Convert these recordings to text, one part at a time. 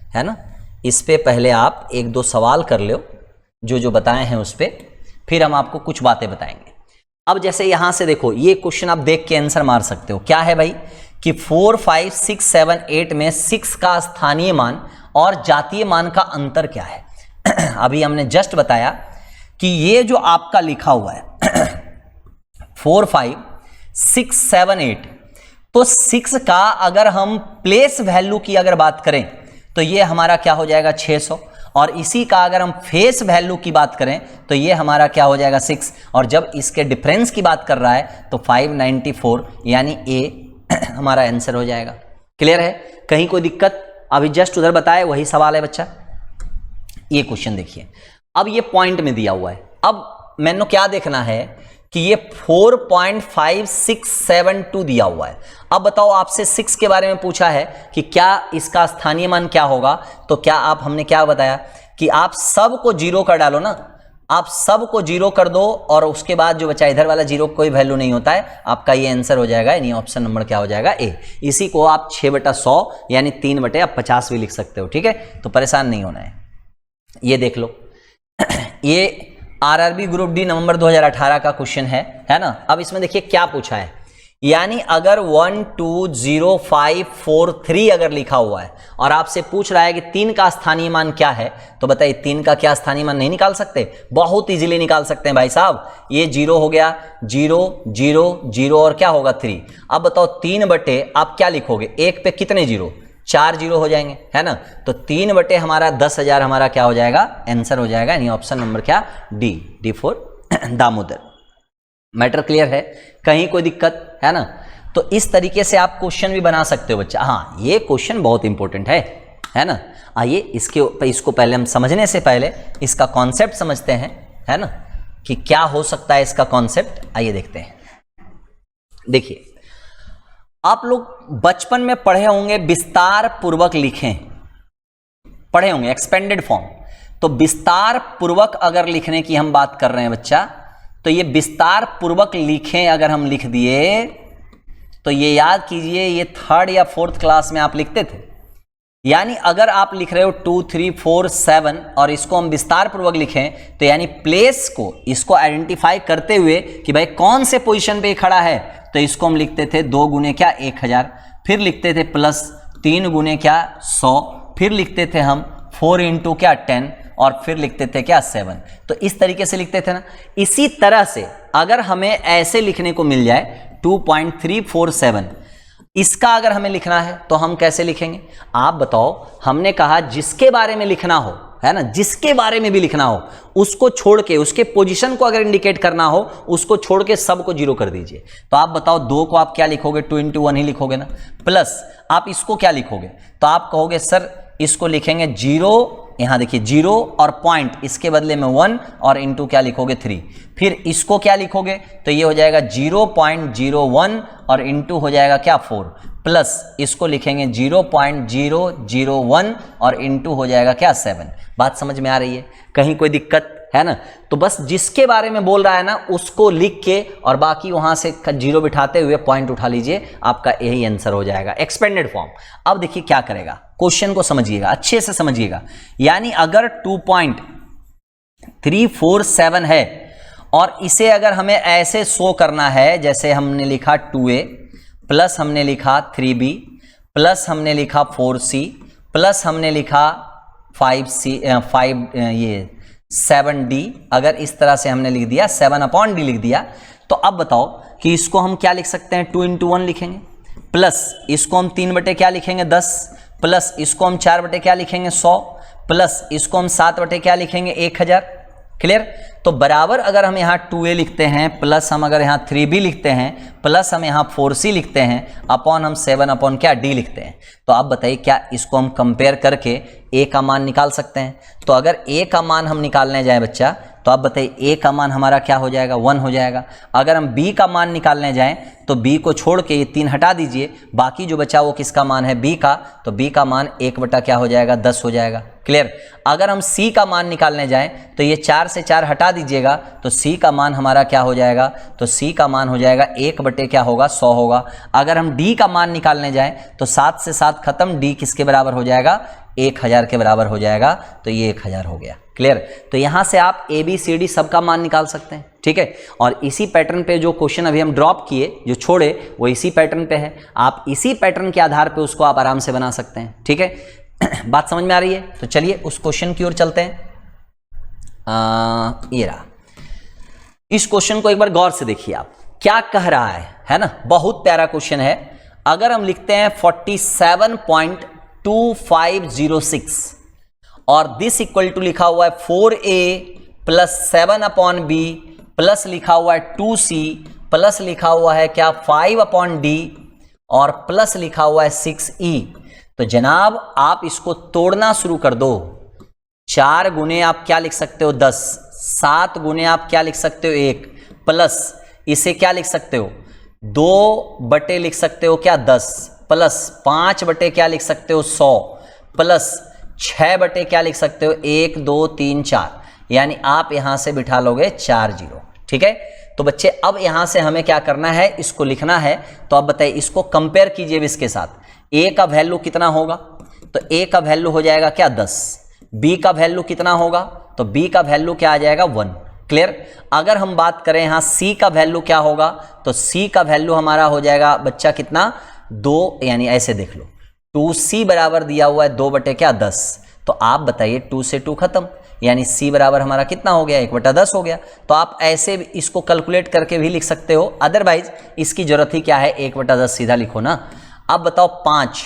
है ना। इस पे पहले आप एक दो सवाल कर लो जो जो बताए हैं उस पे, फिर हम आपको कुछ बातें बताएंगे। अब जैसे यहां से देखो, ये क्वेश्चन आप देख के आंसर मार सकते हो। क्या है भाई कि 4, 5, 6, 7, 8 में 6 का स्थानीय मान और जातीय मान का अंतर क्या है। अभी हमने जस्ट बताया कि ये जो आपका लिखा हुआ है 4, 5, 6, 7, 8, तो 6 का अगर हम प्लेस वैल्यू की अगर बात करें तो ये हमारा क्या हो जाएगा 600, और इसी का अगर हम फेस वैल्यू की बात करें तो ये हमारा क्या हो जाएगा 6, और जब इसके डिफरेंस की बात कर रहा है तो 594, यानी ए हमारा आंसर हो जाएगा। क्लियर है, कहीं कोई दिक्कत? अभी जस्ट उधर बताए वही सवाल है बच्चा। ये क्वेश्चन देखिए, अब ये पॉइंट में दिया हुआ है। अब मैंने क्या देखना है कि ये 4.5672 दिया हुआ है। अब बताओ, आपसे 6 के बारे में पूछा है कि क्या इसका स्थानीय मान क्या होगा, तो क्या आप हमने क्या बताया कि आप सब को जीरो कर डालो ना, आप सब को जीरो कर दो और उसके बाद जो बचा इधर वाला जीरो कोई वैल्यू नहीं होता है, आपका ये आंसर हो जाएगा, यानी ऑप्शन नंबर क्या हो जाएगा ए। इसी को आप 6/100 यानी 3/50 भी लिख सकते हो। ठीक है, तो परेशान नहीं होना है। ये देख लो, ये आरआरबी ग्रुप डी नवंबर 2018 का क्वेश्चन है ना। अब इसमें देखिए क्या पूछा है, यानी अगर 120543 अगर लिखा हुआ है और आपसे पूछ रहा है कि 3 का स्थानीय मान क्या है, तो बताइए 3 का क्या स्थानीय मान नहीं निकाल सकते? बहुत इजीली निकाल सकते हैं भाई साहब। ये 0 हो गया, 0 0 0 और क्या होगा 3। अब बताओ 3 बटे आप क्या लिखोगे, 1 पे कितने जीरो, 4 जीरो हो जाएंगे, है ना। तो 3 बटे हमारा 10,000 हमारा क्या हो जाएगा, आंसर हो जाएगा, यानी ऑप्शन नंबर क्या, D for Damodar. Matter clear है, कहीं कोई दिक्कत है ना। तो इस तरीके से आप क्वेश्चन भी बना सकते हो बच्चा। हाँ, ये क्वेश्चन बहुत इंपॉर्टेंट है ना। आइए इसको पहले हम समझने से पहले इसका कॉन्सेप्ट समझते हैं, है ना, कि क्या हो सकता है इसका कॉन्सेप्ट। आइए देखते हैं। देखिए, आप लोग बचपन में पढ़े होंगे विस्तार पूर्वक लिखें, पढ़े होंगे एक्सपेंडेड फॉर्म। तो विस्तार पूर्वक अगर लिखने की हम बात कर रहे हैं बच्चा, तो ये विस्तार पूर्वक लिखें अगर हम लिख दिए तो ये याद कीजिए, ये 3rd या 4th क्लास में आप लिखते थे। यानी अगर आप लिख रहे हो 2, 3, 4, 7 और इसको हम विस्तार पूर्वक लिखें तो यानी प्लेस को इसको आइडेंटिफाई करते हुए कि भाई कौन से पोजीशन पे खड़ा है, तो इसको हम लिखते थे 2 गुने क्या 1000, फिर लिखते थे प्लस 3 गुने क्या 100, फिर लिखते थे हम 4 इंटू क्या 10 और फिर लिखते थे क्या 7। तो इस तरीके से लिखते थे ना। इसी तरह से अगर हमें ऐसे लिखने को मिल जाए 2.347, इसका अगर हमें लिखना है तो हम कैसे लिखेंगे आप बताओ। हमने कहा जिसके बारे में लिखना हो, है ना, जिसके बारे में भी लिखना हो उसको छोड़ के, उसके पोजीशन को अगर इंडिकेट करना हो उसको छोड़ के सबको जीरो कर दीजिए। तो आप बताओ 2 को आप क्या लिखोगे, 2 इंटू 1 ही लिखोगे ना। प्लस आप इसको क्या लिखोगे, तो आप कहोगे सर इसको लिखेंगे 0, यहां देखिए 0 और पॉइंट इसके बदले में 1 और इंटू क्या लिखोगे 3। फिर इसको क्या लिखोगे, तो ये हो जाएगा 0.01 और इंटू हो जाएगा क्या 4, प्लस इसको लिखेंगे 0.001 और इंटू हो जाएगा क्या 7। बात समझ में आ रही है, कहीं कोई दिक्कत है ना। तो बस जिसके बारे में बोल रहा है ना उसको लिख के और बाकी वहां से जीरो बिठाते हुए पॉइंट उठा लीजिए, आपका यही आंसर हो जाएगा एक्सपेंडेड फॉर्म। अब देखिए क्या करेगा, क्वेश्चन को समझिएगा, अच्छे से समझिएगा। यानी अगर 2.347 है और इसे अगर हमें ऐसे शो करना है, जैसे हमने लिखा 2a प्लस हमने लिखा 3b प्लस हमने लिखा 4c प्लस हमने लिखा 7d, अगर इस तरह से हमने लिख दिया 7/d लिख दिया, तो अब बताओ कि इसको हम क्या लिख सकते हैं, 2 इंटू 1 लिखेंगे, प्लस इसको हम 3 बटे क्या लिखेंगे 10, प्लस इसको हम 4 बटे क्या लिखेंगे 100, प्लस इसको हम 7 बटे क्या लिखेंगे 1000। क्लियर। तो बराबर अगर हम यहाँ 2a लिखते हैं, प्लस हम अगर यहाँ 3b लिखते हैं, प्लस हम यहाँ 4c लिखते हैं, अपॉन हम 7 क्या d लिखते हैं। तो आप बताइए क्या इसको हम कंपेयर करके a का मान निकाल सकते हैं। तो अगर a का मान हम निकालने जाए बच्चा, तो आप बताइए a का मान हमारा क्या हो जाएगा 1 हो जाएगा। अगर हम b का मान निकालने जाएं तो b को छोड़ के ये 3 हटा दीजिए, बाकी जो बचा वो किसका मान है b का, तो b का मान 1 बटा क्या हो जाएगा 10 हो जाएगा। क्लियर। अगर हम c का मान निकालने जाएं तो ये 4 से 4 हटा दीजिएगा, तो c का मान हमारा क्या हो जाएगा, तो c का मान हो जाएगा 1 बटे क्या होगा 100 होगा। अगर हम d का मान निकालने जाएं तो 7 से 7 खत्म, d किसके बराबर हो जाएगा 1000 के बराबर हो जाएगा, तो ये 1000 हो गया। क्लियर? तो यहां से आप ABCD सबका मान निकाल सकते हैं, ठीक है। और इसी पैटर्न पे जो क्वेश्चन अभी हम ड्रॉप किए, जो छोड़े, वो इसी पैटर्न पे है। आप इसी पैटर्न के आधार पे उसको आप आराम से बना सकते हैं, ठीक है। बात समझ में आ रही है? तो चलिए उस क्वेश्चन की ओर चलते हैं। ये रहा। इस क्वेश्चन को एक बार गौर से देखिए आप, क्या कह रहा है ना। बहुत प्यारा क्वेश्चन है। अगर हम लिखते हैं 47.2506 और दिस इक्वल टू लिखा हुआ है 4a प्लस 7/b प्लस लिखा हुआ है 2c प्लस लिखा हुआ है क्या 5/d और प्लस लिखा हुआ है 6e। तो जनाब आप इसको तोड़ना शुरू कर दो। 4 गुने आप क्या लिख सकते हो 10, 7 गुने आप क्या लिख सकते हो 1, प्लस इसे क्या लिख सकते हो 2 बटे लिख सकते हो क्या 10, प्लस 5 बटे क्या लिख सकते हो 100, प्लस 6 बटे क्या लिख सकते हो 1 2 3 4, यानी आप यहां से बिठा लोगे 4 जीरो, ठीक है। तो बच्चे अब यहां से हमें क्या करना है, इसको लिखना है। तो आप बताइए, इसको कंपेयर कीजिए इसके साथ। a का वैल्यू कितना होगा, तो a का वैल्यू हो जाएगा क्या 10, b का वैल्यू कितना होगा, तो b का वैल्यू क्या आ जाएगा 1। क्लियर? अगर हम बात करें यहां c का वैल्यू क्या होगा, तो c का वैल्यू हमारा हो जाएगा बच्चा कितना 2, यानी ऐसे देख लो 2c बराबर दिया हुआ है 2 बटे क्या 10। तो आप बताइए 2 से 2 खत्म, यानी c बराबर हमारा कितना हो गया 1/10 हो गया। तो आप ऐसे इसको कैलकुलेट करके भी लिख सकते हो, अदरवाइज इसकी जरूरत ही क्या है 1/10 सीधा लिखो ना। अब बताओ 5,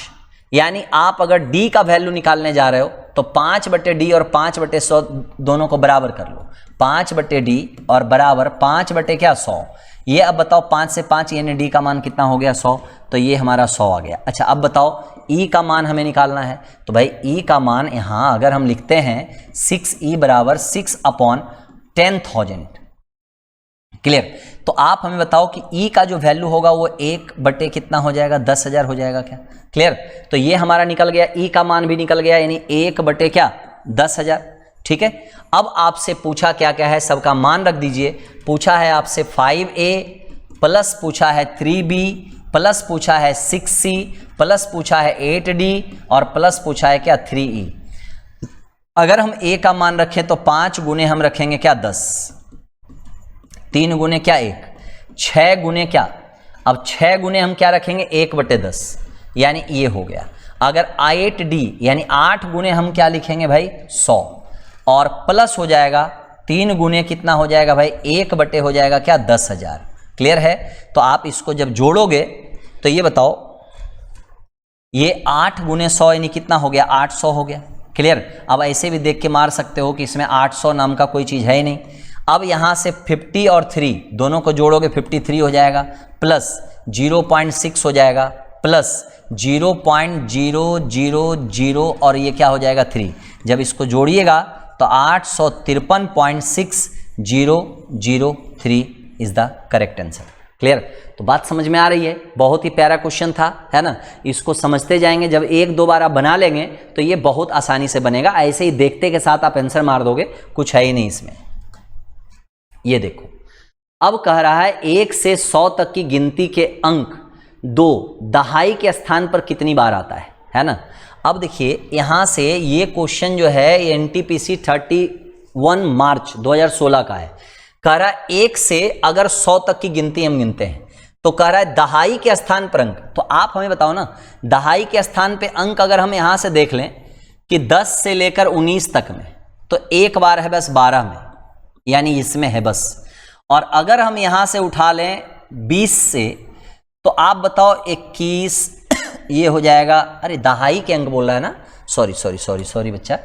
यानी आप अगर d का वैल्यू निकालने जा रहे हो तो 5/d और 5/100 दोनों को बराबर कर लो। 5/d और बराबर 5 बटे क्या 100। ये अब बताओ 5 से 5 यानी d का मान कितना हो गया 100, तो ये हमारा 100 आ गया। अच्छा अब बताओ e का मान हमें निकालना है, तो भाई e का मान यहां अगर हम लिखते हैं 6e बराबर 6/10,000। क्लियर? तो आप हमें बताओ कि e का जो वैल्यू होगा वो 1 बटे कितना हो जाएगा 10,000 हो जाएगा क्या। क्लियर? तो ये हमारा निकल गया, e का मान भी निकल गया, यानी 1 बटे क्या 10,000। ठीक है। अब आपसे पूछा क्या क्या है, सबका मान रख दीजिए। पूछा है आपसे 5a प्लस पूछा है 3b प्लस पूछा है 6c प्लस पूछा है 8d और प्लस पूछा है क्या 3e। अगर हम a का मान रखें तो 5 गुने हम रखेंगे क्या 10, 3 गुने क्या 1, 6 गुने क्या, अब 6 गुने हम क्या रखेंगे 1/10, यानी ये हो गया। अगर 8d यानी 8 गुने हम क्या लिखेंगे भाई 100 और प्लस हो जाएगा 3 गुने कितना हो जाएगा भाई 1 बटे हो जाएगा क्या 10,000। क्लियर है? तो आप इसको जब जोड़ोगे तो ये बताओ, ये 8 गुने 100 यानी कितना हो गया 800 हो गया। क्लियर? अब ऐसे भी देख के मार सकते हो कि इसमें 800 नाम का कोई चीज़ है ही नहीं। अब यहाँ से 50 और 3 दोनों को जोड़ोगे 53 हो जाएगा, प्लस 0.6 हो जाएगा, प्लस 0.000 और ये क्या हो जाएगा 3। जब इसको जोड़िएगा तो 853.6003 is the correct answer. Clear? तो बात समझ में आ रही है? बहुत ही प्यारा क्वेश्चन था, है ना। इसको समझते जाएंगे, जब 1-2 बार आप बना लेंगे तो ये बहुत आसानी से बनेगा। ऐसे ही देखते के साथ आप आंसर मार दोगे, कुछ है ही नहीं इसमें। ये देखो, अब कह रहा है 1 से 100 तक की गिनती के अंक 2 दहाई के स्थान पर कितनी बार आता है ना। अब देखिए यहां से ये क्वेश्चन जो है ये NTPC 31 मार्च 2016 का है। कह रहा है 1 से अगर 100 तक की गिनती हम गिनते हैं तो कह रहा है दहाई के स्थान पर अंक। तो आप हमें बताओ ना, दहाई के स्थान पे अंक अगर हम यहां से देख लें कि 10 से लेकर 19 तक में, तो एक बार है बस 12 में, यानी इसमें है बस। और अगर हम यहां से उठा लें 20 से, तो आप बताओ 21 ये हो जाएगा। अरे दहाई के अंक बोल रहा है ना, सॉरी बच्चा,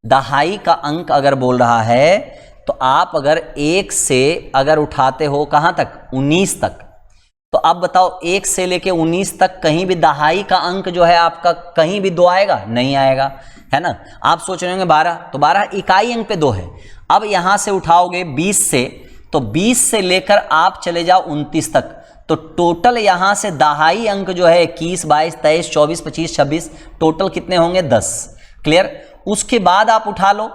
दहाई का अंक अगर बोल रहा है तो आप अगर 1 से अगर उठाते हो कहां तक 19 तक, तो अब बताओ 1 से लेके 19 तक कहीं भी दहाई का अंक जो है आपका कहीं भी 2 आएगा? नहीं आएगा, है ना। आप सोच रहे होंगे 12, तो 12 इकाई अंक पे 2 है। अब यहां से उठाओगे 20 से, तो 20 से लेकर आप चले जाओ 29 तक, तो टोटल यहां से दहाई अंक जो है 21, 22, 23, 24, 25, 26, टोटल कितने होंगे 10। क्लियर? उसके बाद आप उठा लो,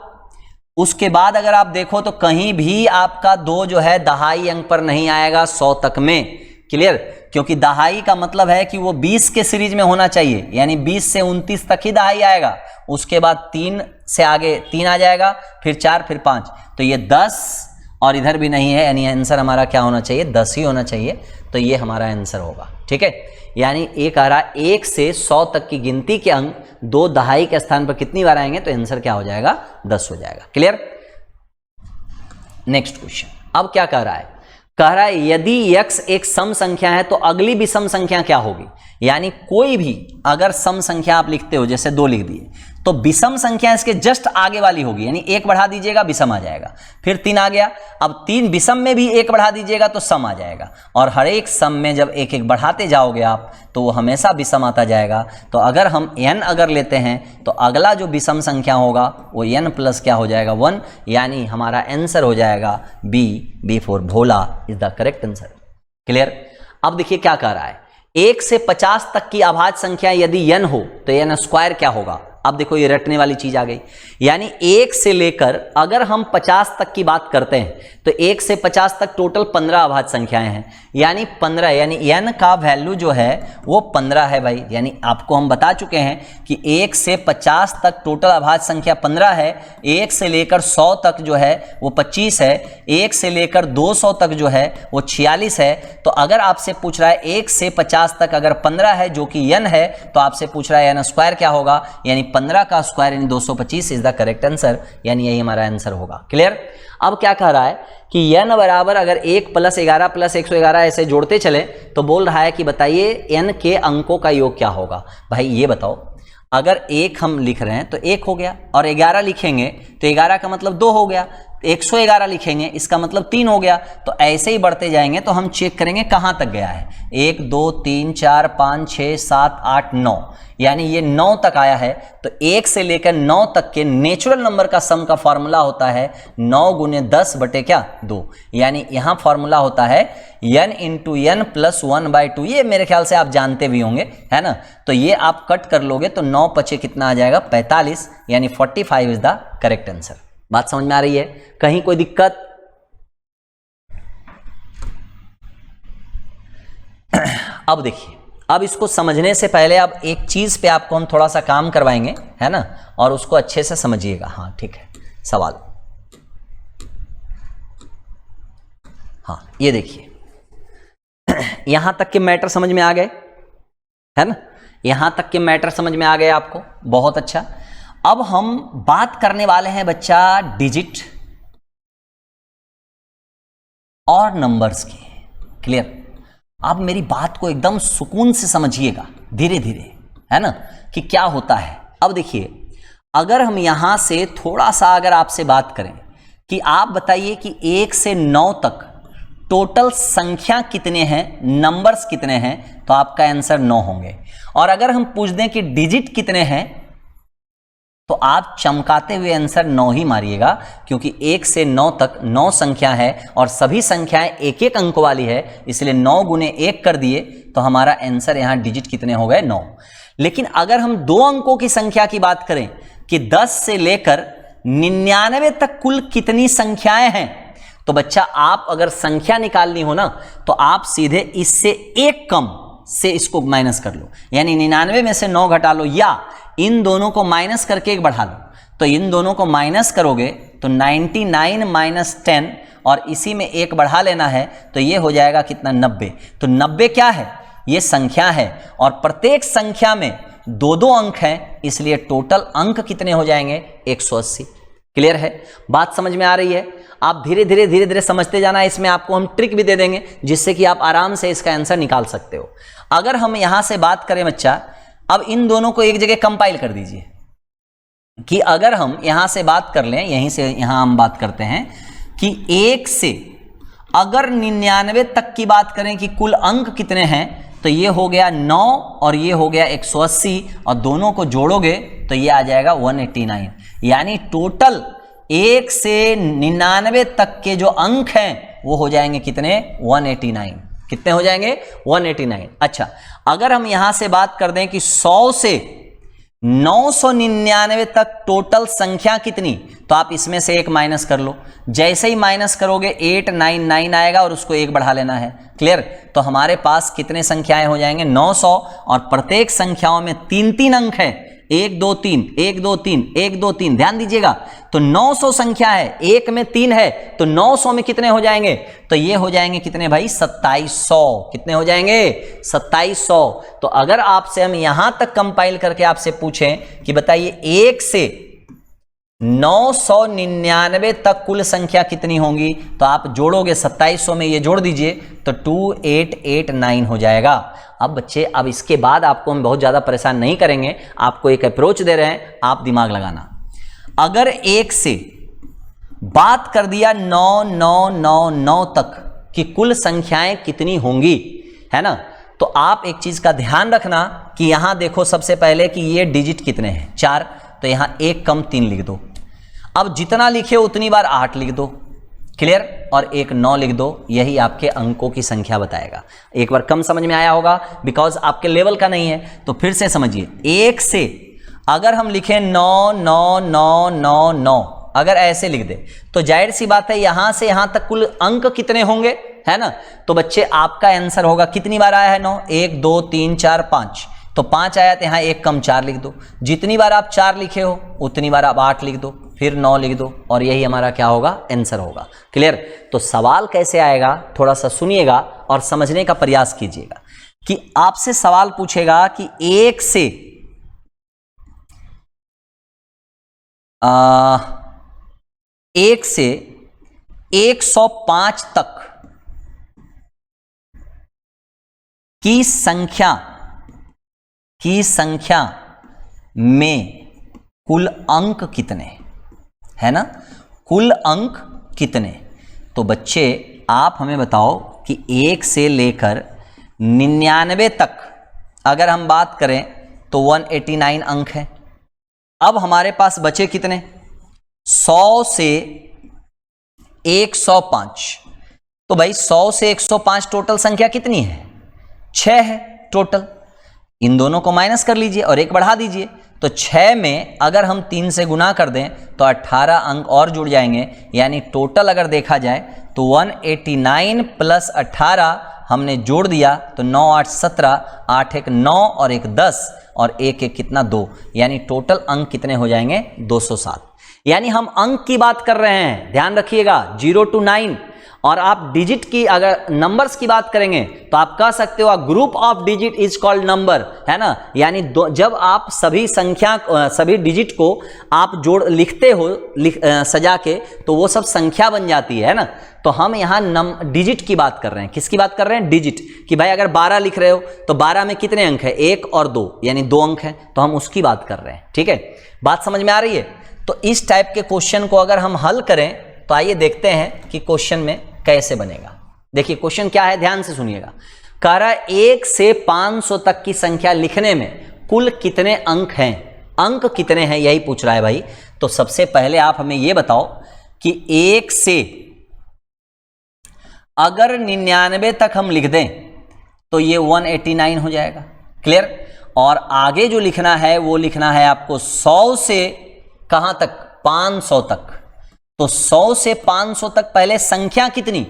उसके बाद अगर आप देखो तो कहीं भी आपका 2 जो है दहाई अंक पर नहीं आएगा 100 तक में। क्लियर, क्योंकि दहाई का मतलब है कि वो 20 के सीरीज में होना चाहिए, यानी 20 से 29 तक ही दहाई आएगा, उसके बाद 3 से आगे 3 आ जाएगा, फिर 4, फिर 5, तो ये 10 और इधर भी नहीं है, यानी आंसर हमारा क्या होना चाहिए, 10 ही होना चाहिए, तो ये हमारा आंसर होगा। ठीक है, यानी एक आ रहा 1 से 100 तक की गिनती के अंक 2 दहाई के स्थान पर कितनी बार आएंगे, तो आंसर क्या हो जाएगा, 10 हो जाएगा। क्लियर। नेक्स्ट क्वेश्चन, अब क्या कह रहा है, कह रहा है यदि x एक सम संख्या है तो अगली विषम संख्या क्या होगी, यानी कोई भी अगर सम संख्या आप लिखते हो, जैसे 2 लिख दिए, तो विषम संख्या इसके जस्ट आगे वाली होगी, यानी 1 बढ़ा दीजिएगा विषम आ जाएगा, फिर 3 आ गया, अब 3 विषम में भी 1 बढ़ा दीजिएगा तो सम आ जाएगा, और हर एक सम में जब 1 1 बढ़ाते जाओगे आप तो वो हमेशा विषम आता जाएगा। तो अगर हम n अगर लेते हैं तो अगला जो विषम संख्या होगा वो n प्लस क्या हो जाएगा, 1, यानी हमारा आंसर हो जाएगा B for Bhola is the correct answer. Clear. अब देखिए क्या कह रहा है, 1 से 50 तक की अभाज्य संख्या यदि n हो तो n स्क्वायर क्या होगा। अब देखो ये रटने वाली चीज आ गई, यानी 1 से लेकर अगर हम 50 तक की बात करते हैं तो 1 से 50 तक टोटल 15 अभाज्य संख्याएं हैं, यानी 15, यानी n का वैल्यू जो है वो 15 है भाई, यानी आपको हम बता चुके हैं कि 1 से 50 तक टोटल अभाज्य संख्या 15 है, 1 से लेकर 100 तक जो है वो 25 है, 1 से लेकर 200 तक जो है वो 46 है। तो अगर आपसे पूछ रहा है 1 से 50 तक अगर 15 है जो कि n है, तो आपसे पूछ रहा है n स्क्वायर क्या होगा, यानी 15 का स्क्वायर यानी 225 इज द करेक्ट आंसर, यानी यही हमारा आंसर होगा। क्लियर। अब क्या कह रहा है कि n बराबर अगर 1 + 11 + 111 ऐसे जोड़ते चले तो बोल रहा है कि बताइए n के अंकों का योग क्या होगा। भाई ये बताओ, अगर 1 हम लिख रहे हैं तो 1 हो गया, और 11 लिखेंगे तो 11 का मतलब 2 हो गया, 111 लिखेंगे इसका मतलब 3 हो गया। तो ऐसे ही बढ़ते जाएंगे तो हम चेक करेंगे कहां तक गया है, 1 2 3 4 5 6 7 8 9, यानी ये 9 तक आया है। तो 1 से लेकर 9 तक के नेचुरल नंबर का सम का फॉर्मूला होता है 9 × 10 बटे क्या 2, यानी यहां फॉर्मूला होता है n × n + 1/2। ये मेरे ख्याल से आप जानते भी होंगे, है ना। तो ये आप कट कर लोगे तो 9 × 5 कितना आ जाएगा, 45, यानी 45 इज द करेक्ट आंसर। बात समझ में आ रही है, कहीं कोई दिक्कत। अब देखिए, अब इसको समझने से पहले अब एक चीज पे आपको हम थोड़ा सा काम करवाएंगे, है ना, और उसको अच्छे से समझिएगा। हाँ ठीक है, सवाल, हाँ ये देखिए, यहां तक के मैटर समझ में आ गए, है ना, यहां तक के मैटर समझ में आ गए आपको, बहुत अच्छा। अब हम बात करने वाले हैं बच्चा डिजिट और नंबर्स की। क्लियर। आप मेरी बात को एकदम सुकून से समझिएगा, धीरे धीरे, है ना, कि क्या होता है। अब देखिए, अगर हम यहां से थोड़ा सा अगर आपसे बात करें कि आप बताइए कि 1 से 9 तक टोटल संख्या कितने हैं, नंबर्स कितने हैं, तो आपका आंसर 9 होंगे। और अगर हम पूछ दें कि डिजिट कितने हैं, तो आप चमकाते हुए आंसर 9 ही मारिएगा, क्योंकि 1 से 9 तक 9 संख्या है और सभी संख्याएं एक एक अंक वाली है, इसलिए 9 × 1 कर दिए तो हमारा आंसर यहां डिजिट कितने हो गए, 9। लेकिन अगर हम 2 अंकों की संख्या की बात करें कि 10 से लेकर 99 तक कुल कितनी संख्याएं हैं, तो बच्चा आप अगर संख्या निकालनी हो ना तो आप सीधे इससे एक कम से इसको माइनस कर लो, यानी 99 में से 9 घटा लो, या इन दोनों को माइनस करके एक बढ़ा लो। तो इन दोनों को माइनस करोगे तो 99 - 10 और इसी में एक बढ़ा लेना है, तो ये हो जाएगा कितना, 90। तो 90 क्या है, ये संख्या है, और प्रत्येक संख्या में 2-2 अंक हैं, इसलिए टोटल अंक कितने हो जाएंगे, 180। क्लियर है, बात समझ में आ रही है। आप धीरे धीरे समझते जाना, इसमें आपको हम ट्रिक भी दे देंगे जिससे कि आप आराम से इसका आंसर निकाल सकते हो। अगर हम यहां से बात करें बच्चा, अब इन दोनों को एक जगह कंपाइल कर दीजिए, कि अगर हम यहां से बात कर लें, यहीं से यहां हम बात करते हैं कि 1 से अगर 99 तक की बात करें कि कुल अंक कितने हैं, तो ये हो गया 9 और ये हो गया 180, और दोनों को जोड़ोगे तो ये आ जाएगा 189, यानी टोटल 1 से 99 तक के जो अंक हैं वो हो जाएंगे कितने, 189। कितने हो जाएंगे, 189। अच्छा, अगर हम यहां से बात कर दें कि 100 से 999 तक टोटल संख्या कितनी, तो आप इसमें से एक माइनस कर लो। जैसे ही माइनस करोगे 899 आएगा और उसको एक बढ़ा लेना है। क्लियर? तो हमारे पास कितने संख्याएं हो जाएंगे? 900, और प्रत्येक संख्याओं में 3 अंक है। 1 2 3 1 2 3 1 2 3, ध्यान दीजिएगा। तो 900 संख्या है, एक में 3 है, तो 900 में कितने हो जाएंगे? तो ये हो जाएंगे कितने भाई? 2700। कितने हो जाएंगे? 2700। तो अगर आपसे हम यहां तक कंपाइल करके आपसे पूछें कि बताइए 1 से 999 तक कुल संख्या कितनी होंगी, तो आप जोड़ोगे 2700 में ये जोड़ दीजिए तो 2889 हो जाएगा। अब बच्चे, अब इसके बाद आपको हम बहुत ज्यादा परेशान नहीं करेंगे, आपको एक अप्रोच दे रहे हैं, आप दिमाग लगाना। अगर 1 से बात कर दिया 9999 तक कि कुल संख्याएं कितनी होंगी, है ना, तो आप एक चीज का ध्यान रखना कि यहां देखो सबसे पहले कि ये डिजिट कितने हैं, 4, तो यहां 1 कम 3 लिख दो। अब जितना लिखे उतनी बार 8 लिख दो। क्लियर? और एक 9 लिख दो, यही आपके अंकों की संख्या बताएगा। एक बार कम समझ में आया होगा बिकॉज आपके लेवल का नहीं है, तो फिर से समझिए। 1 से अगर हम लिखें 99999, अगर ऐसे लिख दे तो जाहिर सी बात है यहां से यहां तक कुल अंक कितने होंगे, है ना। तो बच्चे आपका आंसर होगा, कितनी बार आया है 9? 1 2 3 4 5, तो 5 आया तो यहां 1 कम 4 लिख दो। जितनी बार आप 4 लिखे हो उतनी बार आप 8 लिख दो, फिर 9 लिख दो, और यही हमारा क्या होगा? आंसर होगा। क्लियर? तो सवाल कैसे आएगा थोड़ा सा सुनिएगा और समझने का प्रयास कीजिएगा कि आपसे सवाल पूछेगा कि 1 से 105 तक की संख्या में कुल अंक कितने, है ना, कुल अंक कितने। तो बच्चे आप हमें बताओ कि 1 से लेकर 99 तक अगर हम बात करें तो 189 अंक है। अब हमारे पास बचे कितने? 100 से 105। तो भाई 100 से 105 टोटल संख्या कितनी है? 6 है टोटल। इन दोनों को माइनस कर लीजिए और 1 बढ़ा दीजिए, तो 6 में अगर हम 3 से गुना कर दें तो 18 अंक और जुड़ जाएंगे, यानी टोटल अगर देखा जाए तो 189 प्लस 18 हमने जोड़ दिया तो 9 8 17, 8 1 9 और 1 10 और 1 1 कितना 2, यानी टोटल अंक कितने हो जाएंगे? 207। यानी हम अंक की बात कर रहे हैं, ध्यान रखिएगा, 0 to 9। और आप डिजिट की, अगर नंबर्स की बात करेंगे तो आप कह सकते हो group of digit is called number, है ना। यानी जब आप सभी सभी डिजिट को आप लिखते हो सजा के, तो वो सब संख्या बन जाती है ना। तो हम यहाँ डिजिट की बात कर रहे हैं। किसकी बात कर रहे हैं? डिजिट की। भाई अगर 12 लिख रहे हो तो 12 में कितने अंक है? 1 और 2, यानी 2 अंक है, तो हम उसकी बात कर रहे हैं। ठीक है, बात समझ में आ रही है? तो इस टाइप के क्वेश्चन को अगर हम हल करें तो आइए देखते हैं कि क्वेश्चन में कैसे बनेगा। देखिए क्वेश्चन क्या है, ध्यान से सुनिएगा। कह रहा है 1 से 500 तक की संख्या लिखने में कुल कितने अंक हैं, अंक कितने हैं, यही पूछ रहा है भाई। तो सबसे पहले आप हमें यह बताओ कि 1 से अगर 99 तक हम लिख दें तो ये 189 हो जाएगा। क्लियर? और आगे जो लिखना है वो लिखना है आपको 100 से कहां तक? 500 तक। तो 100 से 500 तक पहले संख्या कितनी,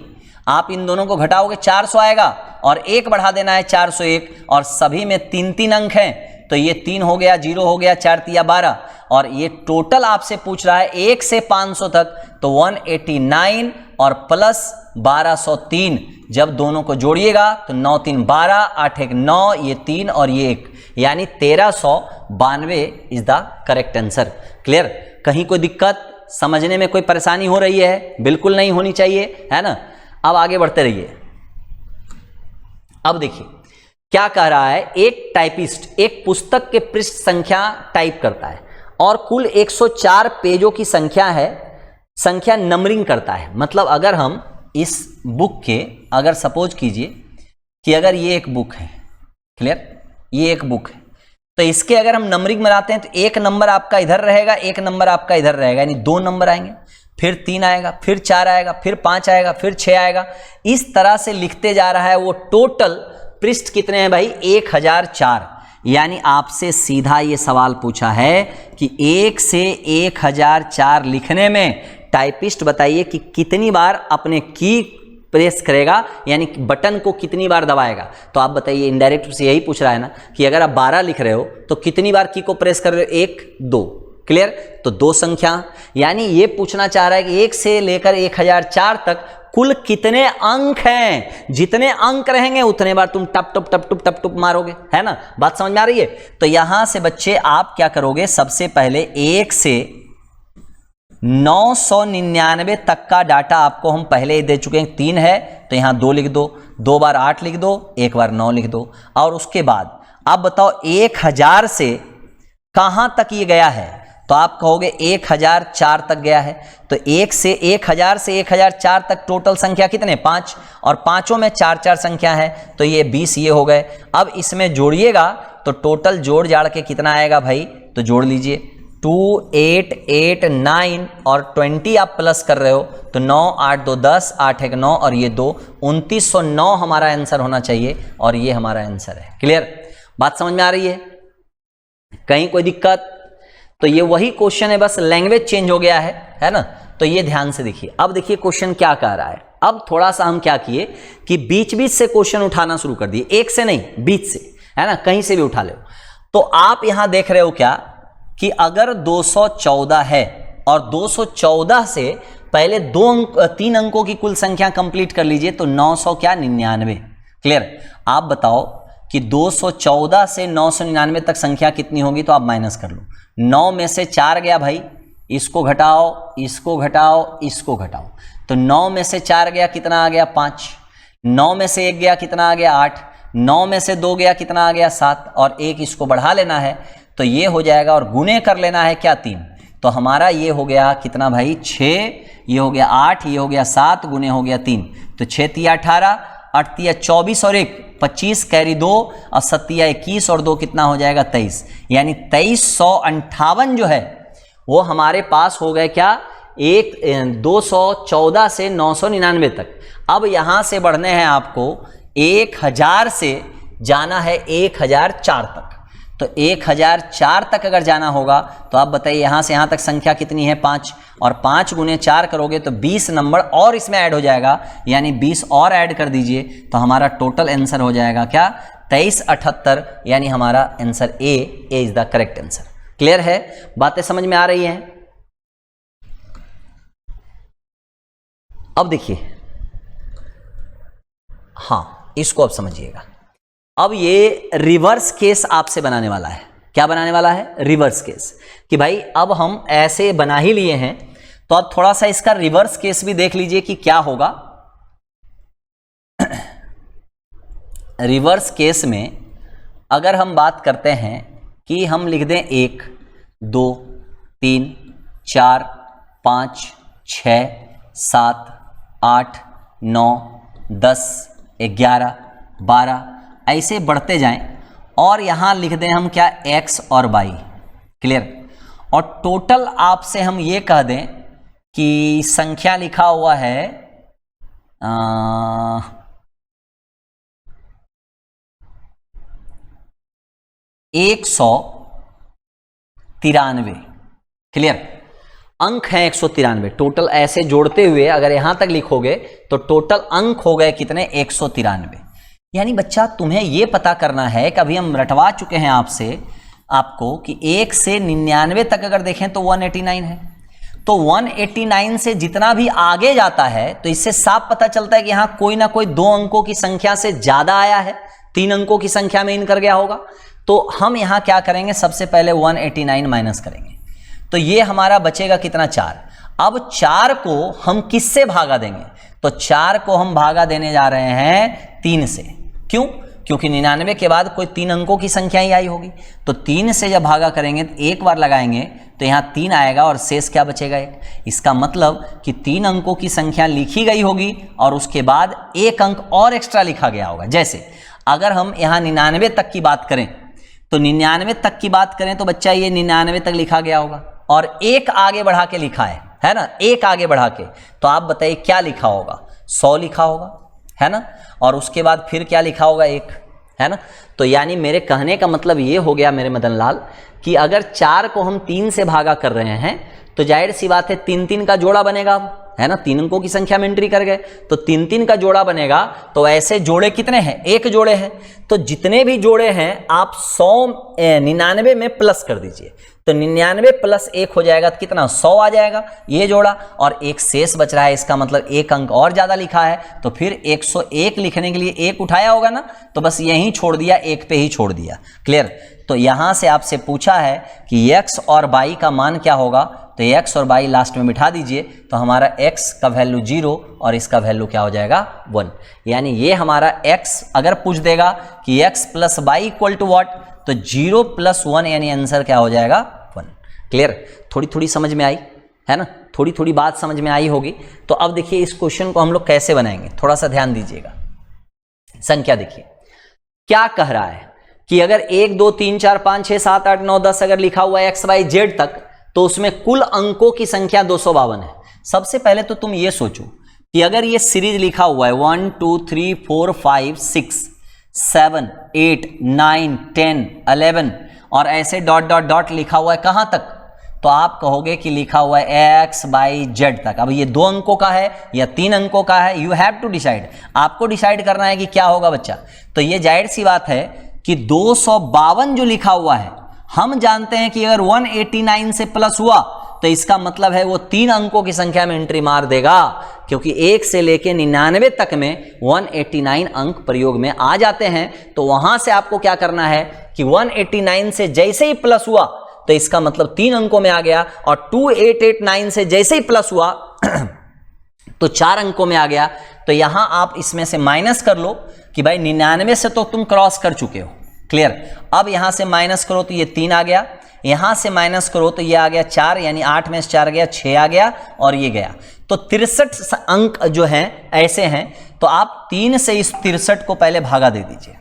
आप इन दोनों को घटाओगे 400 आएगा, और 1 बढ़ा देना है 401, और सभी में 3 अंक हैं, तो ये 3 हो गया, 0 हो गया, 4 तिया 12, और ये टोटल आपसे पूछ रहा है 1 से 500 तक, तो 189 और प्लस 1203, जब दोनों को जोड़िएगा तो 9 3 12, 8 1 9, ये 3 और ये 1, यानी 1392 is the correct answer. Clear? कहीं कोई दिक्कत, समझने में कोई परेशानी हो रही है? बिल्कुल नहीं होनी चाहिए, है ना। अब आगे बढ़ते रहिए। अब देखिए क्या कह रहा है, एक टाइपिस्ट एक पुस्तक के पृष्ठ संख्या टाइप करता है और कुल 104 पेजों की संख्या नंबरिंग करता है। मतलब अगर हम इस बुक के, अगर सपोज कीजिए कि अगर ये एक बुक है, क्लियर, ये एक बुक है, तो इसके अगर हम नंबरिंग बनाते हैं तो 1 नंबर आपका इधर रहेगा, 1 नंबर आपका इधर रहेगा, यानी 2 नंबर आएंगे, फिर 3 आएगा, फिर 4 आएगा, फिर 5 आएगा, फिर 6 आएगा। इस तरह से लिखते जा रहा है वो। टोटल पृष्ठ कितने हैं भाई? 1004। यानी आपसे सीधा ये सवाल पूछा है कि 1 से 1004 लिखने में टाइपिस्ट बताइए कि कितनी बार अपने की प्रेस करेगा, यानी बटन को कितनी बार दबाएगा। तो आप बताइए, इनडायरेक्ट से यही पूछ रहा है ना कि अगर आप 12 लिख रहे हो तो कितनी बार की को प्रेस कर रहे हो, 1 2, क्लियर। तो 2 संख्या, यानी ये पूछना चाह रहा है कि 1 से लेकर 1004 तक कुल कितने अंक हैं। जितने अंक रहेंगे उतने बार तुम टप टप टप टप टप टप मारोगे, है ना। बात समझ में आ रही है। तो यहां से बच्चे आप क्या करोगे, सबसे पहले 1 से 999 तक का डाटा आपको हम पहले ही दे चुके हैं। 3 है तो यहां 2 लिख दो, 2 बार 8 लिख दो, 1 बार 9 लिख दो। और उसके बाद आप बताओ 1000 से कहां तक ये गया है, तो आप कहोगे 1004 तक गया है। तो 1 से 1000 से 1004 तक टोटल संख्या कितने, 5, और पांचों में 4 संख्या है तो ये 20 ये हो गए। अब इसमें जोड़िएगा तो टोटल जोड़ जाड़ के कितना आएगा भाई, तो जोड़ लीजिए 2 8 8 9 और 20 आप प्लस कर रहे हो तो 9 8 2 10, 8 1 9 और ये 2, 2909 हमारा आंसर होना चाहिए और ये हमारा आंसर है। क्लियर, बात समझ में आ रही है, कहीं कोई दिक्कत। तो ये वही क्वेश्चन है, बस लैंग्वेज चेंज हो गया है ना। तो ये ध्यान से देखिए। अब देखिए क्वेश्चन क्या कह रहा है। अब थोड़ा सा हम क्या किए कि बीच बीच से क्वेश्चन उठाना शुरू कर दिए, एक से नहीं बीच से, है ना, कहीं से भी उठा ले। तो आप यहां देख रहे हो क्या कि अगर 214 है और 214 से पहले 3 अंकों की कुल संख्या कंप्लीट कर लीजिए तो 999। क्लियर, आप बताओ कि 214 से 999 तक संख्या कितनी होगी, तो आप माइनस कर लो। 9 में से 4 गया भाई, इसको घटाओ, इसको घटाओ, इसको घटाओ, तो 9 में से 4 गया, कितना आ गया 5। 9 में से 1 गया, कितना आ गया 8। 9 में से 2 गया, कितना आ गया 7, और 1 इसको बढ़ा लेना है तो ये हो जाएगा, और गुने कर लेना है क्या 3। तो हमारा ये हो गया कितना भाई 6, ये हो गया 8, ये हो गया 7, गुने हो गया 3, तो 6 तिया 18, 8 तिया 24 और 1 25, कैरी 2 और 7 तिया 21 और 2 कितना हो जाएगा 23, यानी 2358 जो है वो हमारे पास हो गए क्या, 214 से 999 तक। अब यहां से बढ़ने हैं आपको 1000 से जाना है 1004 तक। तो 1004 तक अगर जाना होगा तो आप बताइए यहां से यहां तक संख्या कितनी है 5, और 5 गुने 4 करोगे तो 20 नंबर और इसमें ऐड हो जाएगा, यानी 20 और ऐड कर दीजिए तो हमारा टोटल आंसर हो जाएगा क्या 2378, यानी हमारा answer A is the correct answer. Clear है, बातें समझ में आ रही हैं। अब देखिए, हाँ इसको अब समझिएगा। अब ये रिवर्स केस आपसे बनाने वाला है। क्या बनाने वाला है, रिवर्स केस, कि भाई अब हम ऐसे बना ही लिए हैं तो अब थोड़ा सा इसका रिवर्स केस भी देख लीजिए कि क्या होगा। रिवर्स केस में अगर हम बात करते हैं कि हम लिख दें 1 2 3 4 5 6 7 8 9 10 11 12 ऐसे बढ़ते जाएं, और यहां लिख दें हम क्या x और y। क्लियर, और टोटल आपसे हम ये कह दें कि संख्या लिखा हुआ है 193। क्लियर, अंक हैं 193 टोटल। ऐसे जोड़ते हुए अगर यहां तक लिखोगे तो टोटल अंक हो गए कितने 193। यानी बच्चा तुम्हें यह पता करना है कि अभी हम रटवा चुके हैं आपको कि 1 से 99 तक अगर देखें तो 189 है, तो 189 से जितना भी आगे जाता है तो इससे साफ पता चलता है कि यहां कोई ना कोई 2 अंकों की संख्या से ज्यादा आया है, 3 अंकों की संख्या में इन कर गया होगा। तो हम यहां क्या करेंगे, सबसे पहले 189 माइनस करेंगे तो ये हमारा बचेगा कितना 4। अब 4 को हम किससे भागा देंगे, तो 4 को हम भागा देने जा रहे हैं 3 से। क्यों, क्योंकि 99 के बाद कोई 3 अंकों की संख्या ही आई होगी, तो 3 से जब भागा करेंगे तो एक बार लगाएंगे तो यहाँ 3 आएगा और शेष क्या बचेगा 1। इसका मतलब कि 3 अंकों की संख्या लिखी गई होगी और उसके बाद 1 अंक और एक्स्ट्रा लिखा गया होगा। जैसे अगर हम यहाँ 99 तक की बात करें तो 99 तक की बात करें तो बच्चा ये 99 तक लिखा गया होगा और 1 आगे बढ़ा के लिखा है ना, 1 आगे बढ़ा के। तो आप बताइए क्या लिखा होगा, 100 लिखा होगा, है ना। और उसके बाद फिर क्या लिखा होगा 1, है ना। तो यानी मेरे कहने का मतलब ये हो गया मेरे मदन लाल कि अगर 4 को हम 3 से भागा कर रहे हैं तो जाहिर सी बात है 3-3 का जोड़ा बनेगा, है ना। 3 अंकों की संख्या में एंट्री कर गए तो 3-3 का जोड़ा बनेगा। तो ऐसे जोड़े कितने हैं? 1 जोड़े हैं। तो जितने भी जोड़े हैं आप 99 में प्लस कर दीजिए, तो 99 प्लस 1 हो जाएगा तो कितना? 100 आ जाएगा ये जोड़ा, और एक शेष बच रहा है, इसका मतलब एक अंक और ज्यादा लिखा है, तो फिर 101 लिखने के लिए 1 उठाया होगा ना, तो बस यहीं छोड़ दिया, 1 पे ही छोड़ दिया। क्लियर। तो यहां से आपसे पूछा है कि x और y का मान क्या होगा, तो x और y लास्ट में बिठा दीजिए, तो हमारा x का वैल्यू 0 और इसका वैल्यू क्या हो जाएगा? 1। यानी ये हमारा x अगर पूछ देगा कि x plus Y equal to what, तो 0 प्लस 1 यानी आंसर क्या हो जाएगा? 1। क्लियर। थोड़ी थोड़ी समझ में आई है ना, थोड़ी थोड़ी बात समझ में आई होगी। तो अब देखिए इस क्वेश्चन को हम लोग कैसे बनाएंगे, थोड़ा सा ध्यान दीजिएगा। संख्या देखिए क्या कह रहा है कि अगर 1 2 3 4 5 6 7 8 9 10 अगर लिखा हुआ है x y z तक, तो उसमें कुल अंकों की संख्या 252 है। सबसे पहले तो तुम ये सोचो कि अगर ये सीरीज लिखा हुआ है 1 2 3 4 5 6 7 8 9 10 11 और ऐसे डॉट डॉट डॉट लिखा हुआ है कहां तक, तो आप कहोगे कि लिखा हुआ है x y z तक। अब ये 2 अंकों का है या 3 अंकों का है, यू हैव टू डिसाइड, आपको डिसाइड करना है कि क्या होगा बच्चा। तो ये जाहिर सी बात है कि 252 जो लिखा हुआ है, हम जानते हैं कि अगर 189 से प्लस हुआ तो इसका मतलब है वो 3 अंकों की संख्या में एंट्री मार देगा, क्योंकि 1 से लेके 99 तक में 189 अंक प्रयोग में आ जाते हैं। तो वहां से आपको क्या करना है कि 189 से जैसे ही प्लस हुआ तो इसका मतलब 3 अंकों में आ गया, और 2889 से जैसे ही प्लस हुआ तो 4 अंकों में आ गया। तो यहां आप इसमें से माइनस कर लो कि भाई 99 से तो तुम क्रॉस कर चुके हो। क्लियर। अब यहां से माइनस करो तो ये 3 आ गया, यहां से माइनस करो तो ये आ गया 4, यानी 8 में से 4 गया 6 आ गया, और ये गया। तो 63 अंक जो हैं ऐसे हैं, तो आप 3 से इस 63 को पहले भागा दे दीजिए।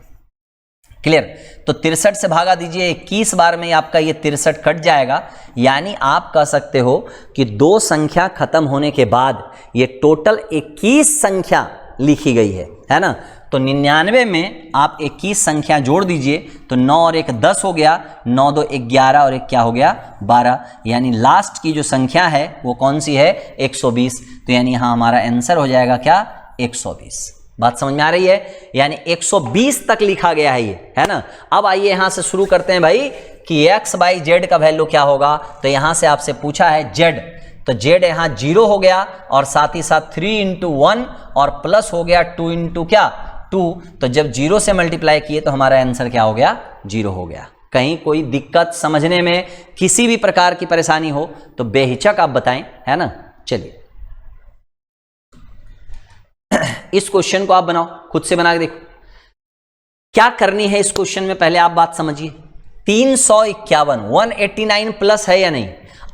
क्लियर। तो 63 से भागा दीजिए, 21 बार में आपका ये 63 कट जाएगा। यानी आप कह सकते हो कि 2 संख्या खत्म होने के बाद ये टोटल 21 संख्या लिखी गई है ना। तो 99 में आप 21 संख्या जोड़ दीजिए, तो 9 और 1 10 हो गया, 9 2 11 और 1 क्या हो गया? 12। यानी लास्ट की जो संख्या है वो कौन सी है? 120। तो यानी यहां हमारा आंसर हो जाएगा क्या? 120। बात समझ में आ रही है? यानी 120 तक लिखा गया है ये, है ना। अब आइए यहां से शुरू करते हैं भाई कि x बाई जेड का वैल्यू क्या होगा। तो यहां से आपसे पूछा है z, तो z यहां 0 हो गया, और साथ ही साथ 3 इंटू 1 और प्लस हो गया 2 इंटू क्या? 2। तो जब 0 से मल्टीप्लाई किए तो हमारा आंसर क्या हो गया? 0 हो गया। कहीं कोई दिक्कत समझने में किसी भी प्रकार की परेशानी हो तो बेहिचक आप बताएं, है ना। चलिए इस क्वेश्चन को आप बनाओ, खुद से बना के देखो क्या करनी है इस क्वेश्चन में। पहले आप बात समझिए, 351 189 प्लस है या नहीं?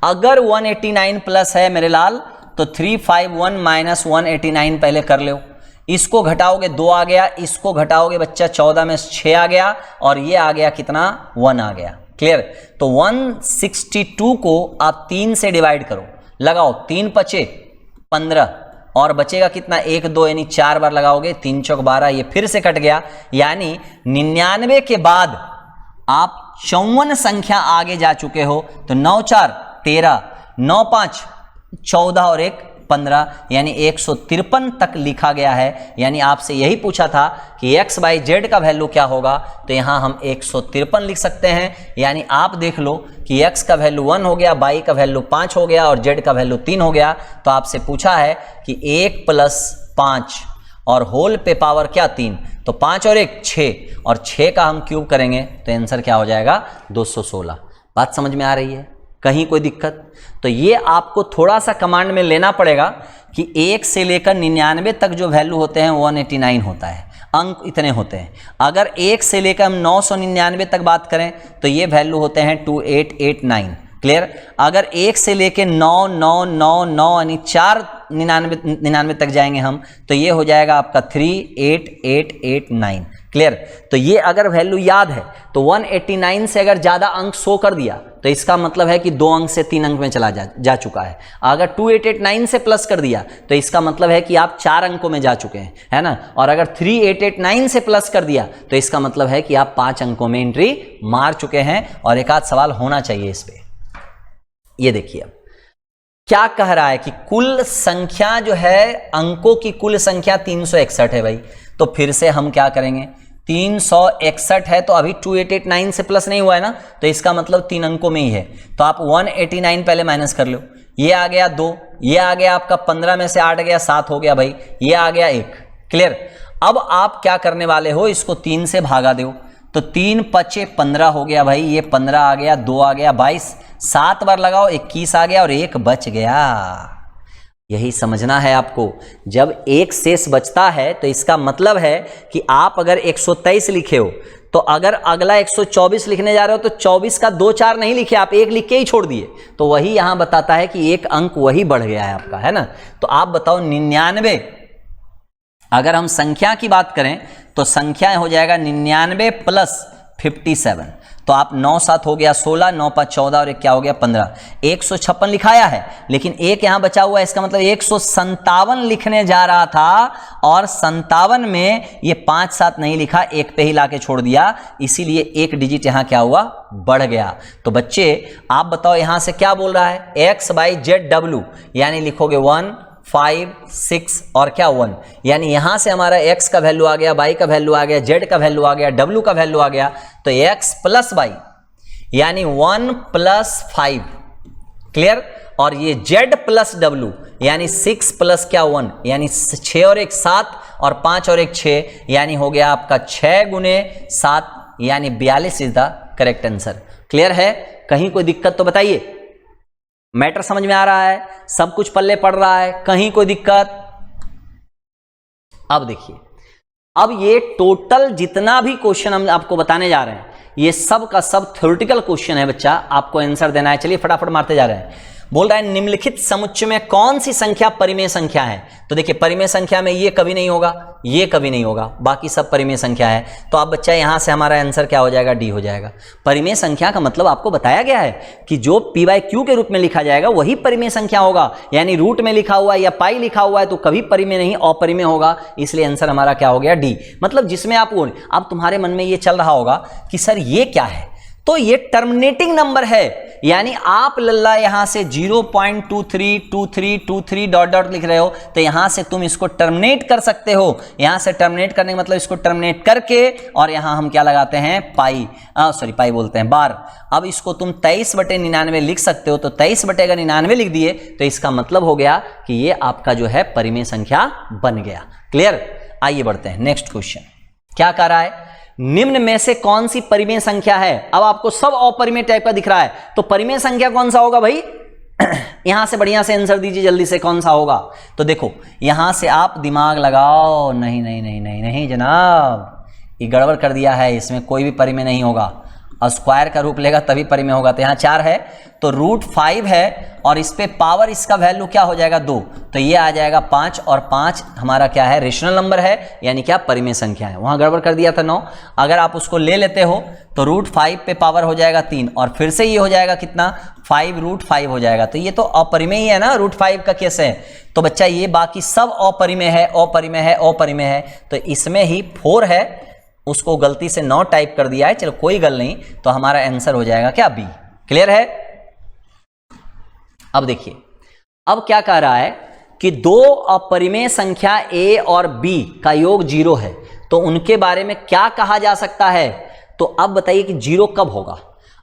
अगर 189 प्लस है मेरे लाल, तो 351 माइनस 189 पहले कर लो। इसको घटाओगे 2 आ गया, इसको घटाओगे बच्चा 14 में 6 आ गया, और ये आ गया कितना? 1 आ गया। क्लियर। तो 162 को आप 3 से डिवाइड करो, लगाओ 3 पचे 15, और बचेगा कितना? 1 2, यानी 4 बार लगाओगे, 3 चौक 12, ये फिर से कट गया। यानी 99 के बाद आप 54 संख्या आगे जा चुके हो। तो 9 4 13, 9 5 14 और 1 15, यानी 153 तक लिखा गया है। यानी आपसे यही पूछा था कि x बाई जेड का वैल्यू क्या होगा, तो यहां हम 153 लिख सकते हैं। यानी आप देख लो कि x का वैल्यू 1 हो गया, y का वैल्यू 5 हो गया, और z का वैल्यू 3 हो गया। तो आपसे पूछा है कि 1 प्लस 5 और होल पे पावर क्या? 3, तो 5 और 1 6, और 6 का हम क्यूब करेंगे तो आंसर क्या हो जाएगा? 216। बात समझ में आ रही है? कहीं कोई दिक्कत? तो ये आपको थोड़ा सा कमांड में लेना पड़ेगा कि 1 से लेकर 99 तक जो वैल्यू होते हैं 189 होता है, अंक इतने होते हैं। अगर 1 से लेकर हम 999 तक बात करें तो ये वैल्यू होते हैं 2889। क्लियर। अगर 1 से लेकर 9 9 9 9 यानी 4 99 तक जाएंगे हम, तो ये हो जाएगा आपका 38889। क्लियर। तो ये अगर वैल्यू याद है तो 189 से अगर ज्यादा अंक शो कर दिया तो इसका मतलब है कि 2 अंक से 3 अंक में चला जा चुका है। अगर 2889 से प्लस कर दिया तो इसका मतलब है कि आप 4 अंकों में जा चुके हैं, है ना। और अगर 3889 से प्लस कर दिया तो इसका मतलब है कि आप 5 अंकों में एंट्री मार चुके हैं। और एक आध सवाल होना चाहिए इस पे। ये देखिए अब क्या कह रहा है कि कुल संख्या जो है, अंकों की कुल संख्या 361 है भाई। तो फिर से हम क्या करेंगे, 361 है तो अभी 2889 से प्लस नहीं हुआ है ना, तो इसका मतलब 3 अंकों में ही है। तो आप 189 पहले माइनस कर लो, ये आ गया 2, ये आ गया आपका 15 में से 8 गया 7 हो गया भाई, ये आ गया 1। क्लियर। अब आप क्या करने वाले हो, इसको 3 से भागा दो तो 3 पचे 15 हो गया भाई, ये 15 आ गया, 2 आ गया 22, 7 बार लगाओ 21 आ गया और 1 बच गया। यही समझना है आपको। जब 1 शेष बचता है तो इसका मतलब है कि आप अगर 123 लिखे हो तो अगर अगला 124 लिखने जा रहे हो तो 24 का 2 4 नहीं लिखे, आप 1 लिख के ही छोड़ दिए, तो वही यहां बताता है कि 1 अंक वही बढ़ गया है आपका, है ना। तो आप बताओ 99, अगर हम संख्या की बात करें तो संख्या हो जाएगा 99 प्लस 57। तो आप 9 7 हो गया 16, 9 5 14 और 1 क्या हो गया 15। 156 लिखाया है लेकिन 1 यहां बचा हुआ है, इसका मतलब 157 लिखने जा रहा था और 57 में ये 5 7 नहीं लिखा, 1 पे ही लाके छोड़ दिया, इसीलिए 1 डिजिट यहां क्या हुआ, बढ़ गया। तो बच्चे आप बताओ यहां से क्या बोल रहा है, XYZW यानी लिखोगे 1 5 6 और क्या 1, यानी यहां से हमारा x का वैल्यू आ गया, y का वैल्यू आ गया, z का वैल्यू आ गया, w का वैल्यू आ गया। तो x प्लस y यानी 1 प्लस 5। क्लियर। और ये z प्लस w यानी 6 प्लस क्या 1, यानी 6 और 1 7 और 5 और 1 6, यानी हो गया आपका 6 गुने 7 यानी 42 is the correct answer. Clear है। कहीं कोई दिक्कत तो बताइए, मैटर समझ में आ रहा है, सब कुछ पल्ले पड़ रहा है, कहीं कोई दिक्कत। अब देखिए, अब ये टोटल जितना भी क्वेश्चन हम आपको बताने जा रहे हैं ये सब का सब थ्योरेटिकल क्वेश्चन है बच्चा, आपको आंसर देना है। चलिए फटाफट मारते जा रहे हैं। बोल रहा है निम्नलिखित समुच्चय में कौन सी संख्या परिमेय संख्या है। तो देखिए परिमेय संख्या में ये कभी नहीं होगा, ये कभी नहीं होगा, बाकी सब परिमेय संख्या है। तो आप बच्चा यहां से हमारा आंसर क्या हो जाएगा, डी हो जाएगा। परिमेय संख्या का मतलब आपको बताया गया है कि जो p/q के रूप में लिखा जाएगा वही परिमेय संख्या होगा, यानी रूट में लिखा हुआ है या पाई लिखा हुआ है तो कभी परिमेय नहीं, अपरिमेय होगा। इसलिए आंसर हमारा क्या हो गया, डी। मतलब जिसमें आप अब तुम्हारे मन में ये चल रहा होगा कि सर ये क्या है, तो ये टर्मिनेटिंग नंबर है, यानी आप लल्ला यहां से 0.232323 डॉट डॉट लिख रहे हो तो यहां से तुम इसको टर्मिनेट कर सकते हो। यहां से टर्मिनेट करने का मतलब इसको टर्मिनेट करके और यहां हम क्या लगाते हैं, पाई पाई बोलते हैं बार। अब इसको तुम 23/99 लिख सकते हो, तो 23/99 लिख दिए तो इसका मतलब हो गया कि ये आपका जो है परिमेय संख्या बन गया। क्लियर। आइए बढ़ते हैं नेक्स्ट क्वेश्चन। क्या कह रहा है, निम्न में से कौन सी परिमेय संख्या है। अब आपको सब अपरिमेय टाइप का दिख रहा है, तो परिमेय संख्या कौन सा होगा भाई यहां से बढ़िया से आंसर दीजिए जल्दी से, कौन सा होगा। तो देखो यहां से आप दिमाग लगाओ, नहीं नहीं नहीं नहीं नहीं जनाब, ये गड़बड़ कर दिया है, इसमें कोई भी परिमेय नहीं होगा, स्क्वायर का रूप लेगा तभी परिमेय होगा। तो यहाँ 4 है तो √5 है और इस पे पावर इसका वैल्यू क्या हो जाएगा 2, तो ये आ जाएगा 5 और 5 हमारा क्या है, रेशनल नंबर है, यानी क्या परिमेय संख्या है। वहां गड़बड़ कर दिया था 9, अगर आप उसको ले लेते हो तो √5 पे पावर हो जाएगा 3 और फिर से ये हो जाएगा कितना 5√5 हो जाएगा। तो ये तो अपरिमेय ही है ना, √5 का केस है। तो बच्चा ये बाकी सब अपरिमेय है, अपरिमेय है, अपरिमेय है, तो इसमें ही 4 है, उसको गलती से 9 टाइप कर दिया है, चलो कोई गल नहीं। तो हमारा आंसर हो जाएगा क्या, बी। क्लियर है। अब देखिए अब क्या कह रहा है कि 2 अपरिमेय संख्या a और b का योग 0 है, तो उनके बारे में क्या कहा जा सकता है। तो अब बताइए कि 0 कब होगा।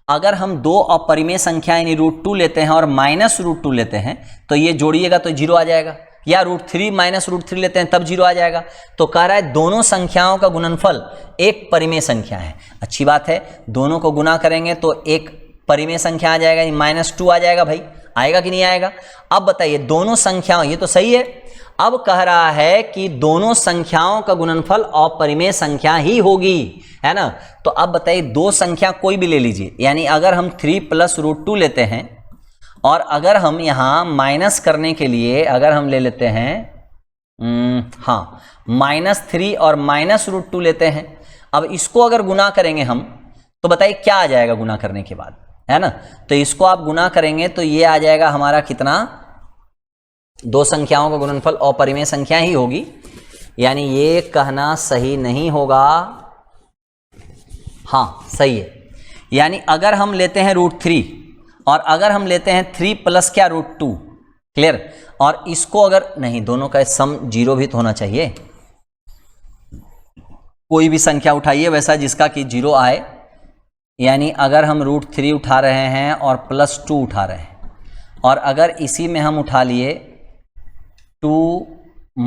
अगर हम 2 अपरिमेय संख्या यानी √2 लेते हैं और -√2 लेते हैं तो ये जोड़िएगा तो 0 आ जाएगा, या √3 -√3 लेते हैं तब 0 आ जाएगा। तो कह रहा है दोनों संख्याओं का गुणनफल एक परिमेय संख्या है। अच्छी बात है, दोनों को गुना करेंगे तो एक परिमेय संख्या आ जाएगा, -2 आ जाएगा भाई, आएगा कि नहीं आएगा। अब बताइए दोनों संख्याओं, ये तो सही है। अब कह रहा है कि दोनों संख्याओं का गुणनफल अपरिमेय संख्या ही होगी, है ना। तो अब बताइए 2 संख्या कोई भी ले लीजिए, यानी अगर हम 3 + √2 लेते हैं और अगर हम यहां माइनस करने के लिए अगर हम ले लेते हैं -3 और -√2 लेते हैं, अब इसको अगर गुना करेंगे हम तो बताइए क्या आ जाएगा गुना करने के बाद, है ना। तो इसको आप गुना करेंगे तो ये आ जाएगा हमारा कितना, दो संख्याओं का गुणनफल अपरिमेय संख्या ही होगी, यानी ये कहना सही नहीं होगा। हाँ सही है, यानी अगर हम लेते हैं √3 और अगर हम लेते हैं 3 प्लस क्या √2, क्लियर। और इसको अगर नहीं, दोनों का सम 0 भी तो होना चाहिए। कोई भी संख्या उठाइए वैसा जिसका कि 0 आए, यानी अगर हम √3 उठा रहे हैं और +2 उठा रहे हैं, और अगर इसी में हम उठा लिए 2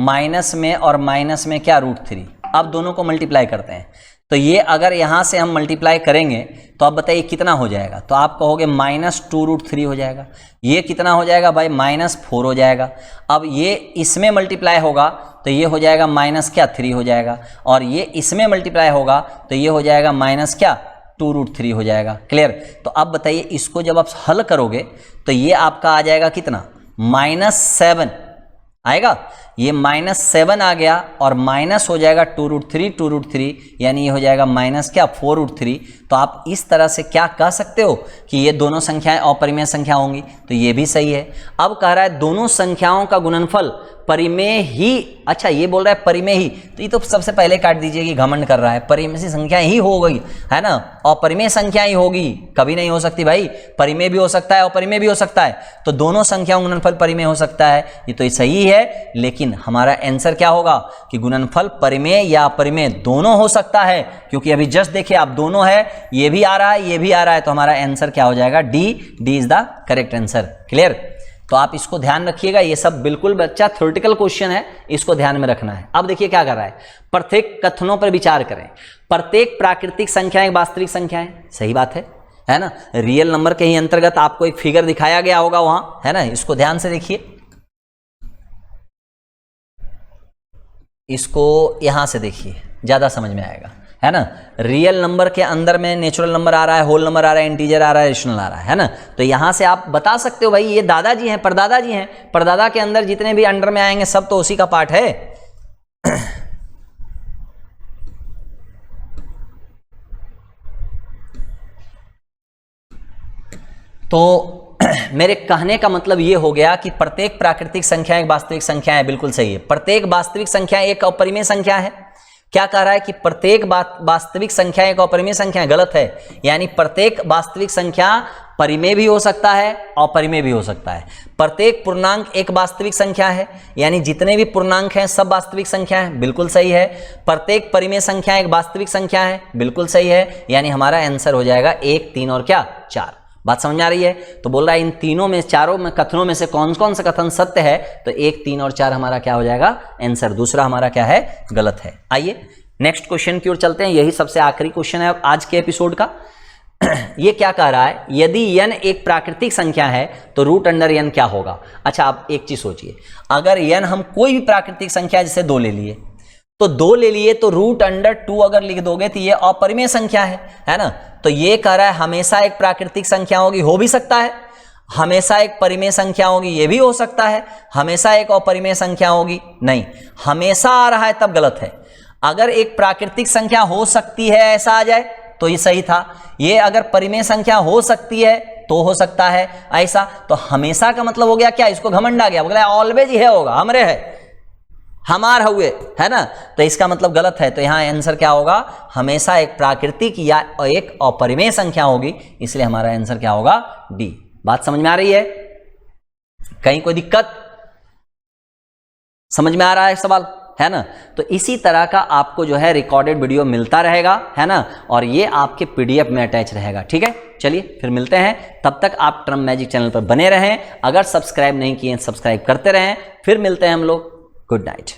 माइनस में और माइनस में क्या √3, अब दोनों को मल्टीप्लाई करते हैं तो ये अगर यहाँ से हम मल्टीप्लाई करेंगे तो आप बताइए कितना हो जाएगा। तो आप कहोगे -2√3 हो जाएगा। ये कितना हो जाएगा भाई, -4 हो जाएगा। अब ये इसमें मल्टीप्लाई होगा तो ये हो जाएगा -3 हो जाएगा, और ये इसमें मल्टीप्लाई होगा तो ये हो जाएगा -2√3 हो जाएगा, क्लियर। तो अब बताइए इसको जब आप हल करोगे तो ये आपका आ जाएगा कितना, -7 आएगा। ये -7 आ गया और माइनस हो जाएगा 2√3, यानी ये हो जाएगा -4√3। तो आप इस तरह से क्या कह सकते हो कि ये दोनों संख्याएं अपरिमेय संख्या होंगी, तो ये भी सही है। अब कह रहा है दोनों संख्याओं का गुणनफल परिमेय ही, अच्छा ये बोल रहा है परिमेय ही, तो ये तो सबसे पहले काट दीजिए कि घमंड कर रहा है, परिमेय से संख्या ही होगी, है ना, अपरिमेय संख्या ही होगी, कभी नहीं हो सकती भाई। परिमेय भी हो सकता है अपरिमेय भी हो सकता है, तो दोनों संख्याओं का गुणनफल परिमेय हो सकता है, ये तो सही है। लेकिन हमारा आंसर क्या होगा कि गुणनफल परिमेय या अपरिमेय दोनों हो सकता है, क्योंकि अभी जस्ट देखिए आप दोनों है, ये भी आ रहा है ये भी आ रहा है, तो हमारा आंसर क्या हो जाएगा, D is the correct answer, clear. तो आप इसको ध्यान रखिएगा, ये सब बिल्कुल बच्चा थ्योरेटिकल क्वेश्चन है, इसको ध्यान में रखना है। अब देखिए क्या कर रहा है, प्रत्येक कथनों पर विचार करें। प्रत्येक प्राकृतिक संख्या एक वास्तविक संख्या है, सही बात है ना। रियल नंबर के ही अंतर्गत आपको एक फिगर दिखाया गया होगा वहां, है ना, इसको ध्यान से देखिए, इसको यहां से देखिए ज्यादा समझ में आएगा, है ना। रियल नंबर के अंदर में नेचुरल नंबर आ रहा है, होल नंबर आ रहा है, इंटीजर आ रहा है, रेशनल आ रहा है ना। तो यहां से आप बता सकते हो भाई ये दादाजी हैं, परदादाजी हैं, परदादा के अंदर जितने भी अंडर में आएंगे सब तो उसी का पार्ट है। तो मेरे कहने का मतलब ये हो गया कि प्रत्येक प्राकृतिक संख्या एक वास्तविक संख्या है, बिल्कुल सही है। प्रत्येक वास्तविक संख्या एक अपरिमेय संख्या है। क्या कह रहा है कि प्रत्येक वास्तविक संख्या एक अपरिमेय संख्या है, गलत है। यानी प्रत्येक वास्तविक संख्या परिमेय भी हो सकता है अपरिमेय भी हो सकता है। प्रत्येक पूर्णांक एक वास्तविक संख्या है, यानी जितने भी पूर्णांक हैं सब वास्तविक संख्या है, बिल्कुल सही है। प्रत्येक परिमेय संख्या एक वास्तविक संख्या है, बिल्कुल सही है। यानी हमारा आंसर हो जाएगा 1, 3 और क्या 4। बात समझ में आ रही है। तो बोल रहा है इन तीनों में, चारों में कथनों में से कौन कौन सा कथन सत्य है, तो 1, 3 और 4 हमारा क्या हो जाएगा आंसर, दूसरा हमारा क्या है, गलत है। आइए नेक्स्ट क्वेश्चन की ओर चलते हैं, यही सबसे आखिरी क्वेश्चन है आज के एपिसोड का। ये क्या कह रहा है, यदि n एक प्राकृतिक संख्या है तो √n क्या होगा। अच्छा आप एक चीज सोचिए, अगर n हम कोई भी प्राकृतिक संख्या जैसे 2 ले लिए, तो 2 ले लिए तो √2 अगर लिख दोगे तो ये अपरिमेय संख्या है ना। तो ये कह रहा है हमेशा एक प्राकृतिक संख्या होगी, हो भी सकता है। हमेशा एक परिमेय संख्या होगी, ये भी हो सकता है। हमेशा एक अपरिमेय संख्या होगी, नहीं, हमेशा आ रहा है तब गलत है। अगर एक प्राकृतिक संख्या हो सकती है ऐसा आ जाए तो ये सही था। ये अगर परिमेय संख्या हो सकती है तो हो सकता है ऐसा, तो हमेशा का मतलब हो गया क्या, इसको घमंड आ गया, बोला ऑलवेज ही है, होगा हमरे है, हमार हुए, है ना। तो इसका मतलब गलत है। तो यहां आंसर क्या होगा, हमेशा एक प्राकृतिक या एक अपरिमेय संख्या होगी, इसलिए हमारा आंसर क्या होगा, डी। बात समझ में आ रही है, कहीं कोई दिक्कत, समझ में आ रहा है सवाल, है ना। तो इसी तरह का आपको जो है रिकॉर्डेड वीडियो मिलता रहेगा, है ना, और ये आपके पीडीएफ में अटैच रहेगा, ठीक है। चलिए फिर मिलते हैं, तब तक आप ट्रम मैजिक चैनल पर बने रहें। अगर सब्सक्राइब नहीं किए सब्सक्राइब करते रहें। फिर मिलते हैं हम लोग, गुड नाइट।